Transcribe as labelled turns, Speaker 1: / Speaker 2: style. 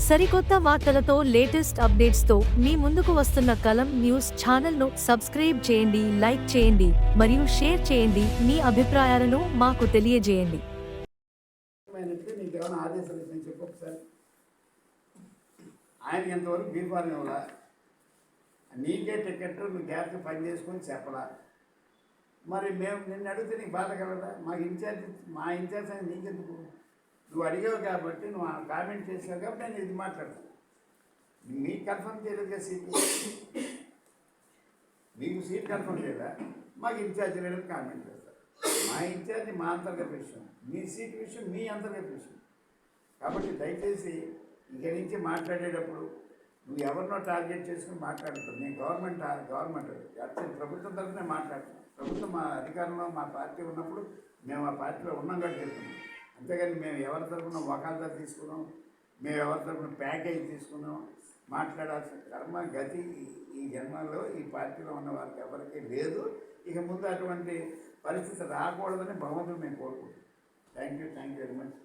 Speaker 1: సరికొత్త వార్తలతో లేటెస్ట్ అప్డేట్స్తో మీ ముందుకు వస్తున్న కలం న్యూస్ ఛానల్ను సబ్స్క్రైబ్ చేయండి, లైక్ చేయండి మరియు షేర్ చేయండి. మీ అభిప్రాయాలను మాకు తెలియజేయండి.
Speaker 2: ఆయనకి ఎంతవరకు బీఫార్మ్ ఇవ్వాలా, నీకే టికెట్ నువ్వు గ్యాప్కి పని చేసుకొని చెప్పలా. మరి మేము నిన్ను అడిగితే నీకు బాధ కలదా? మా ఇన్ఛార్జ్ అని నీకెందుకు? నువ్వు అడిగావు కాబట్టి, నువ్వు కామెంట్ చేసావు కాబట్టి నేను ఇది మాట్లాడతాను. మీకు కన్ఫర్మ్ చేయలేదుగా సీటు, మీకు సీట్ కన్ఫర్మ్ చేయదా? మాకు ఇన్ఛార్జ్ లేదని కామెంట్ చేస్తారు. మా ఇన్ఛార్జ్ మా అంతర్గత విషయం, మీ సీట్ విషయం మీ అంతర్గత విషయం. కాబట్టి దయచేసి ఇక నుంచి మాట్లాడేటప్పుడు నువ్వు ఎవరినో టార్గెట్ చేసుకుని మాట్లాడుతావు. నేను గవర్నమెంట్ యాక్చువల్ ప్రభుత్వం తరఫునే మాట్లాడుతున్నాను. ప్రభుత్వం మా అధికారంలో మా పార్టీ ఉన్నప్పుడు మేము ఆ పార్టీలో ఉన్నాం కాబట్టి చెప్తున్నాం. అంతేగాని మేము ఎవరి తరఫున వకాల్దా తీసుకున్నాం, మేము ఎవరి తరఫున ప్యాకేజ్ తీసుకున్నాం మాట్లాడాల్సిన కర్మ గతి ఈ జన్మలో ఈ పార్టీలో ఉన్న వారికి ఎవరికీ లేదు. ఇక ముందు అటువంటి పరిస్థితి రాకూడదని భగవంతుడు మేము కోరుకుంటున్నాం. Thank you very much.